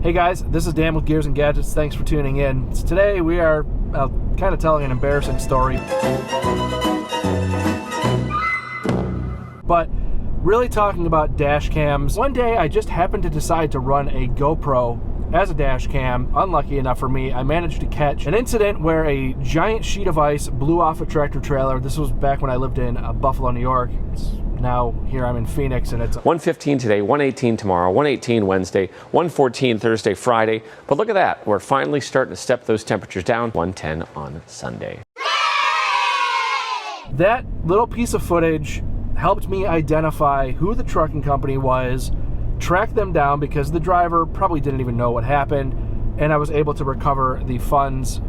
Hey guys, this is Dan with Gears and Gadgets. Thanks for tuning in. Today we are kind of telling an embarrassing story, but really talking about dash cams. One day I just happened to decide to run a GoPro as a dash cam. Unlucky enough for me, I managed to catch an incident where a giant sheet of ice blew off a tractor trailer. This was back when I lived in Buffalo, New York. Now here I'm in Phoenix, and it's 1:15 today, 1:18 tomorrow, 1:18 Wednesday, 1:14 Thursday, Friday. But look at that, we're finally starting to step those temperatures down. 1:10 on Sunday. That little piece of footage helped me identify who the trucking company was, track them down because the driver probably didn't even know what happened, and I was able to recover the funds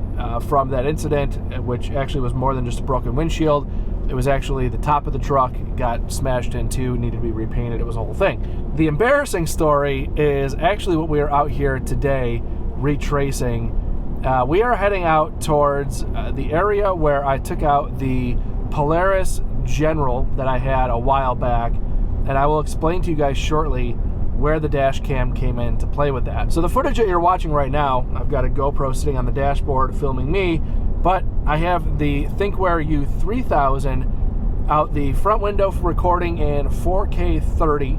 from that incident, which actually was more than just a broken windshield. It was actually the top of the truck got smashed into, needed to be repainted. It was a whole thing. The embarrassing story is actually what we are out here today retracing. We are heading out towards the area where I took out the Polaris General that I had a while back, and I will explain to you guys shortly where the dash cam came in to play with that. So the footage that you're watching right now, I've got a GoPro sitting on the dashboard filming me, but I have the Thinkware U3000 out the front window for recording in 4K 30,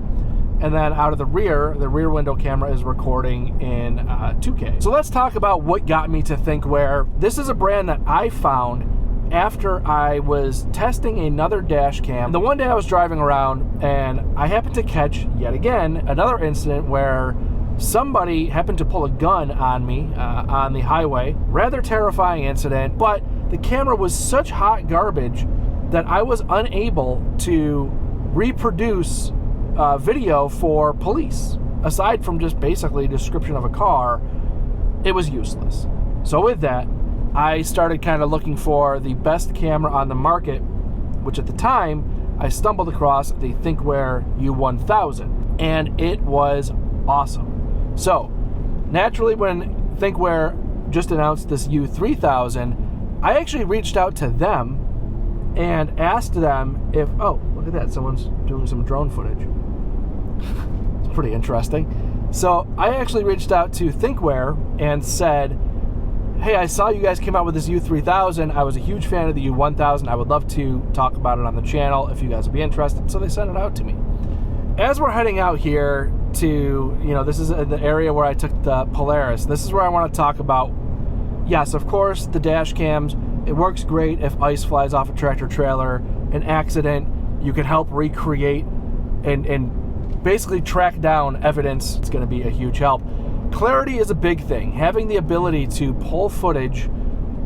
and then out of the rear window camera is recording in 2K. So let's talk about what got me to Thinkware. This is a brand that I found after I was testing another dash cam. The one day I was driving around and I happened to catch, yet again, another incident where somebody happened to pull a gun on me on the highway. Rather terrifying incident, but the camera was such hot garbage that I was unable to reproduce video for police. Aside from just basically a description of a car, it was useless. So with that, I started kind of looking for the best camera on the market, which at the time, I stumbled across the Thinkware U1000, and it was awesome. So, naturally, when Thinkware just announced this U3000, I actually reached out to them and asked them if, oh, look at that, someone's doing some drone footage. It's pretty interesting. So, I actually reached out to Thinkware and said, hey, I saw you guys came out with this U3000. I was a huge fan of the U1000. I would love to talk about it on the channel if you guys would be interested. So they sent it out to me. As we're heading out here to, this is the area where I took the Polaris. This is where I want to talk about, yes, of course, the dash cams. It works great if ice flies off a tractor trailer, an accident. You can help recreate and basically track down evidence. It's going to be a huge help. Clarity is a big thing. Having the ability to pull footage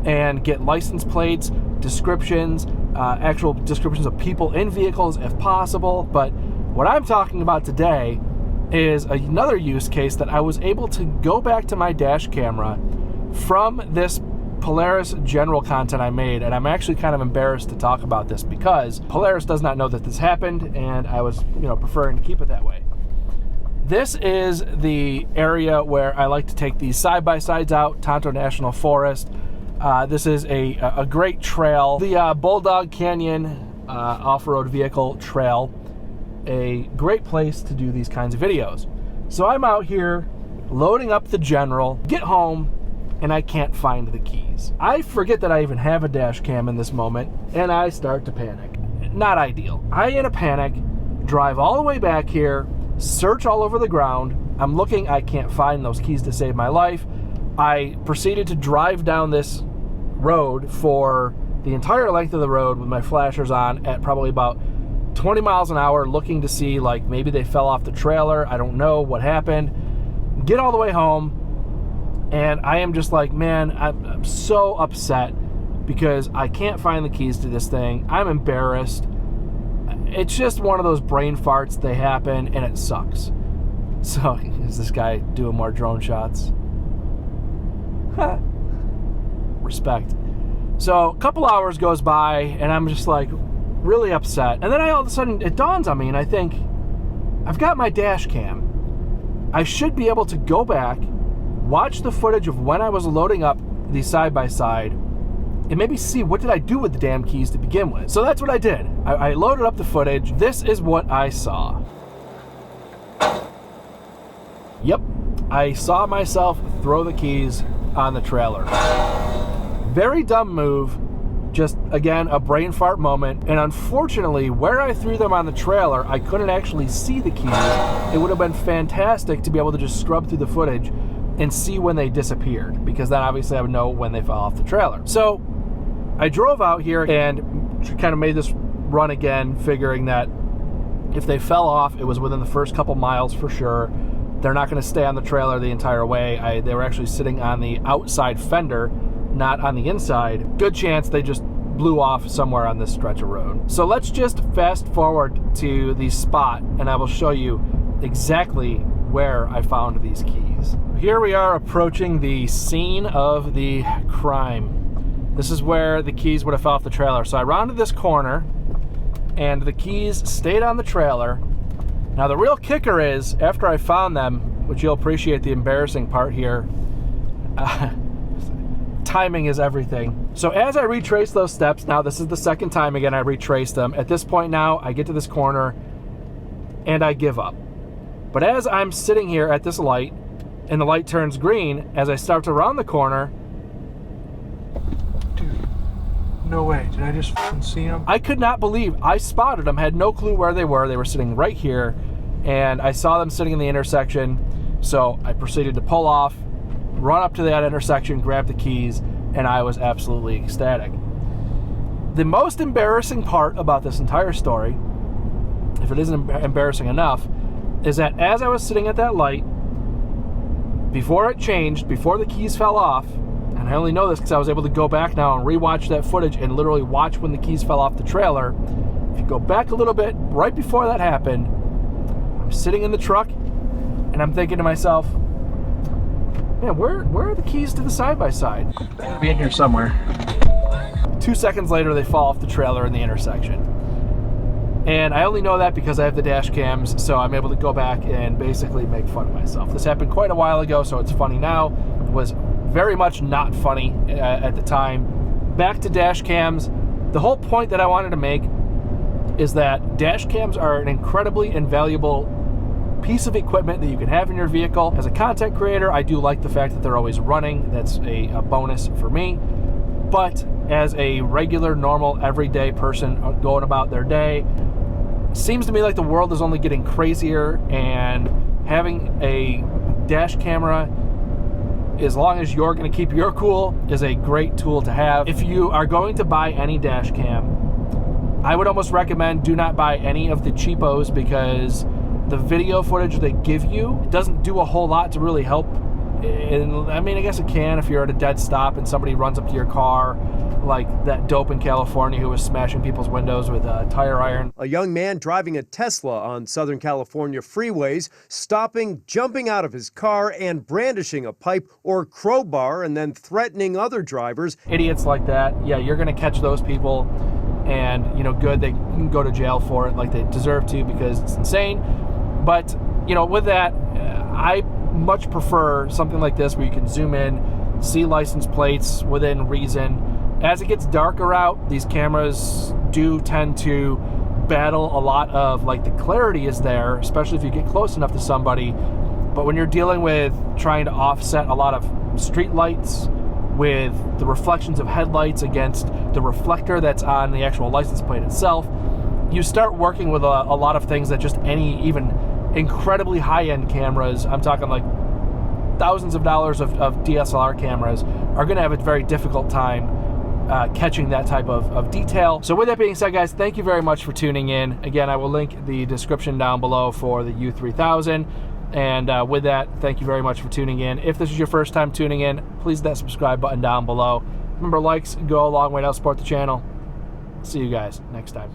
and get license plates, descriptions, actual descriptions of people in vehicles if possible. But what I'm talking about today is another use case that I was able to go back to my dash camera from this Polaris General content I made, and I'm actually kind of embarrassed to talk about this because Polaris does not know that this happened, and I was, preferring to keep it that way. This is the area where I like to take these side-by-sides out, Tonto National Forest. This is a great trail. The Bulldog Canyon off-road vehicle trail, a great place to do these kinds of videos. So I'm out here loading up the General, get home, and I can't find the keys. I forget that I even have a dash cam in this moment, and I start to panic. Not ideal. I, in a panic, drive all the way back here, search all over the ground. I'm looking, I can't find those keys to save my life. I proceeded to drive down this road for the entire length of the road with my flashers on at probably about 20 miles an hour, looking to see, like, maybe they fell off the trailer. I don't know what happened. Get all the way home, and I am just like, man, I'm so upset because I can't find the keys to this thing. I'm embarrassed. It's just one of those brain farts. They happen, and it sucks. So, is this guy doing more drone shots? Respect. So, a couple hours goes by, and I'm just like really upset. And then all of a sudden, it dawns on me, and I think, I've got my dash cam. I should be able to go back, watch the footage of when I was loading up the side-by-side, and maybe see what did I do with the damn keys to begin with. So that's what I did. I loaded up the footage. This is what I saw. Yep, I saw myself throw the keys on the trailer. Very dumb move. Just, again, a brain fart moment. And unfortunately, where I threw them on the trailer, I couldn't actually see the keys. It would have been fantastic to be able to just scrub through the footage and see when they disappeared, because then obviously I would know when they fell off the trailer. So I drove out here and kind of made this run again, figuring that if they fell off, it was within the first couple miles for sure. They're not going to stay on the trailer the entire way. They were actually sitting on the outside fender, not on the inside. Good chance they just blew off somewhere on this stretch of road. So let's just fast forward to the spot and I will show you exactly where I found these keys. Here we are approaching the scene of the crime. This is where the keys would have fell off the trailer. So I rounded this corner and the keys stayed on the trailer. Now the real kicker is, after I found them, which you'll appreciate the embarrassing part here, timing is everything. So as I retrace those steps, now this is the second time again I retraced them. At this point now, I get to this corner and I give up. But as I'm sitting here at this light, and the light turns green, as I start to round the corner... Dude, no way. Did I just fucking see them? I could not believe I spotted them, had no clue where they were. They were sitting right here, and I saw them sitting in the intersection. So I proceeded to pull off, run up to that intersection, grab the keys, and I was absolutely ecstatic. The most embarrassing part about this entire story, if it isn't embarrassing enough, is that as I was sitting at that light, before it changed, before the keys fell off, and I only know this because I was able to go back now and rewatch that footage and literally watch when the keys fell off the trailer. If you go back a little bit, right before that happened, I'm sitting in the truck and I'm thinking to myself, man, where are the keys to the side-by-side? They gotta be in here somewhere. 2 seconds later, they fall off the trailer in the intersection. And I only know that because I have the dash cams, so I'm able to go back and basically make fun of myself. This happened quite a while ago, so it's funny now. It was very much not funny at the time. Back to dash cams. The whole point that I wanted to make is that dash cams are an incredibly invaluable piece of equipment that you can have in your vehicle. As a content creator, I do like the fact that they're always running. That's a bonus for me. But as a regular, normal, everyday person going about their day, seems to me like the world is only getting crazier, and having a dash camera, as long as you're going to keep your cool, is a great tool to have. If you are going to buy any dash cam, I would almost recommend do not buy any of the cheapos, because the video footage they give you doesn't do a whole lot to really help. And I mean, I guess it can if you're at a dead stop and somebody runs up to your car, like that dope in California who was smashing people's windows with a tire iron. A young man driving a Tesla on Southern California freeways, stopping, jumping out of his car, and brandishing a pipe or crowbar, and then threatening other drivers. Idiots like that, yeah, you're going to catch those people, and, you know, good, they can go to jail for it like they deserve to, because it's insane. But, you know, with that, I much prefer something like this where you can zoom in, see license plates within reason. As it gets darker out, these cameras do tend to battle a lot of, like, the clarity is there, especially if you get close enough to somebody. But when you're dealing with trying to offset a lot of street lights with the reflections of headlights against the reflector that's on the actual license plate itself, you start working with a lot of things that just any even incredibly high-end cameras, I'm talking like thousands of dollars of DSLR cameras, are going to have a very difficult time catching that type of detail. So with that being said, guys, thank you very much for tuning in. Again, I will link the description down below for the U3000. And with that, thank you very much for tuning in. If this is your first time tuning in, please hit that subscribe button down below. Remember, likes go a long way to help support the channel. See you guys next time.